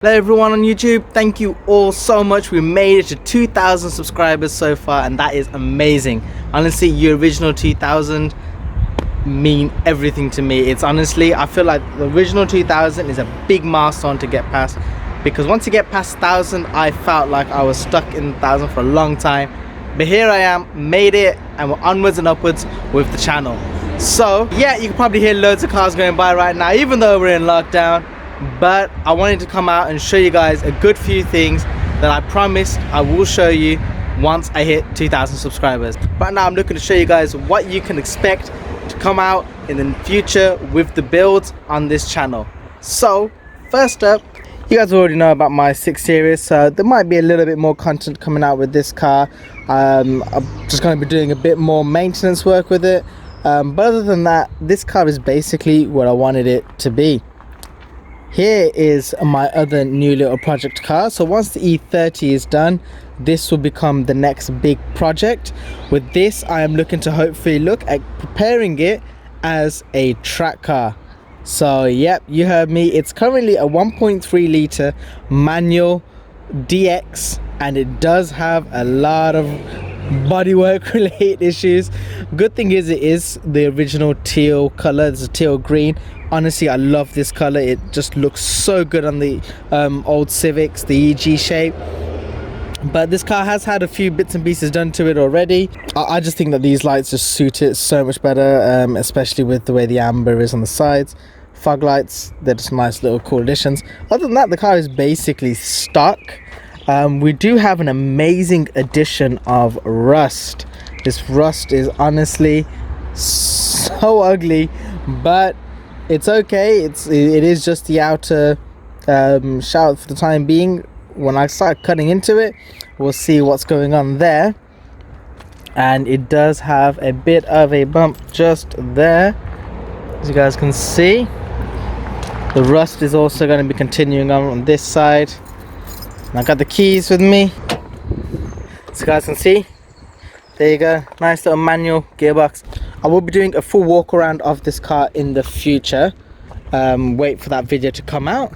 Hello everyone on YouTube, thank you all so much. We made it to 2,000 subscribers so far and that is amazing. Honestly, your original 2,000 mean everything to me. It's honestly, I feel like the original 2,000 is a big milestone to get past, because once you get past 1,000, I felt like I was stuck in 1,000 for a long time. But here I am, made it, and we're onwards and upwards with the channel. So yeah, you can probably hear loads of cars going by right now, even though we're in lockdown. But I wanted to come out and show you guys a good few things that I promised I will show you once I hit 2,000 subscribers. Right now I'm looking to show you guys what you can expect to come out in the future with the builds on this channel. So first up, you guys already know about my 6 Series, so there might be a little bit more content coming out with this car. I'm just going to be doing a bit more maintenance work with it, but other than that, this car is basically what I wanted it to be. Here is my other new little project car. So once the E30 is done, this will become the next big project. With this, I am looking to hopefully look at preparing it as a track car. So yep, you heard me, it's currently a 1.3 litre manual DX, and it does have a lot of bodywork related issues. Good thing is it is the original teal color. It's a teal green. Honestly, I love this color. It just looks so good on the old Civics, the EG shape. But this car has had a few bits and pieces done to it already. I just think that these lights just suit it so much better, especially with the way the amber is on the sides. Fog lights, they're just nice little cool additions. Other than that, the car is basically stock. We do have an amazing addition of rust. This rust is honestly so ugly, but it's okay. It is just the outer shroud for the time being. When I start cutting into it, we'll see what's going on there. And it does have a bit of a bump just there, as you guys can see. The rust is also going to be continuing on this side. And I got the keys with me, so you guys can see. There you go, nice little manual gearbox. I will be doing a full walk around of this car in the future. Wait for that video to come out.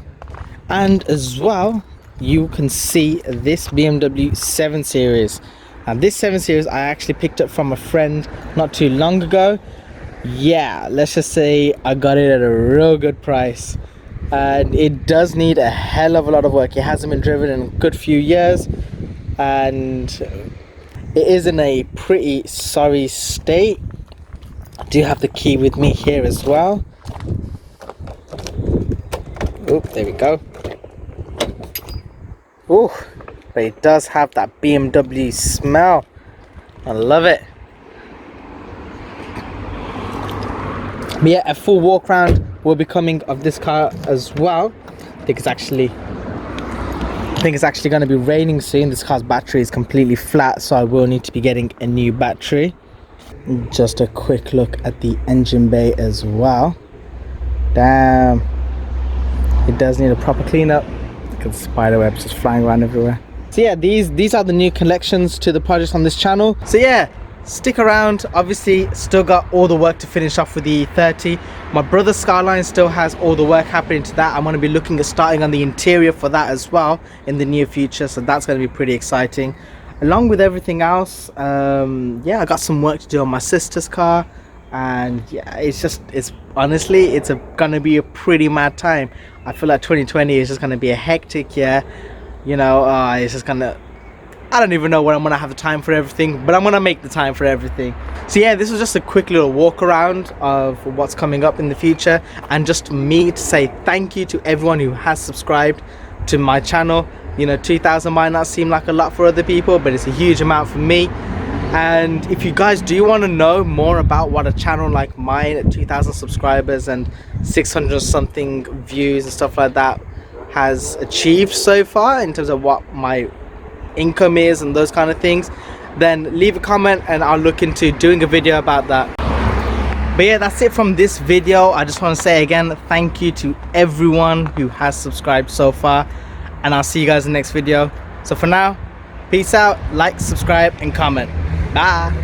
And as well, you can see this BMW 7 Series. And this 7 Series I actually picked up from a friend not too long ago. Yeah, let's just say I got it at a real good price. And it does need a hell of a lot of work. It hasn't been driven in a good few years, and it is in a pretty sorry state. I do have the key with me here as well. Oh, there we go. Oh, but it does have that BMW smell. I love it. But yeah, a full walk around will be coming of this car as well. I think it's actually going to be raining soon. This car's battery is completely flat, so I will need to be getting a new battery. Just a quick look at the engine bay as well. Damn, it does need a proper cleanup. Look at the spider webs just flying around everywhere. So yeah, these are the new collections to the projects on this channel. So yeah, stick around. Obviously still got all the work to finish off with the E30. My brother's Skyline still has all the work happening to that. I'm going to be looking at starting on the interior for that as well in the near future, so that's going to be pretty exciting. Along with everything else, yeah, I got some work to do on my sister's car, and yeah, it's honestly gonna be a pretty mad time. I feel like 2020 is just gonna be a hectic year, you know. It's just gonna, I don't even know when I'm gonna have the time for everything, but I'm gonna make the time for everything. So yeah, this was just a quick little walk around of what's coming up in the future, and just me to say thank you to everyone who has subscribed to my channel. You know, 2,000 might not seem like a lot for other people, but it's a huge amount for me. And if you guys do want to know more about what a channel like mine at 2,000 subscribers and 600 something views and stuff like that has achieved so far in terms of what my income is and those kind of things, then leave a comment and I'll look into doing a video about that. But yeah, that's it from this video. I just want to say again, thank you to everyone who has subscribed so far, and I'll see you guys in the next video. So for now, peace out, like, subscribe and comment. Bye.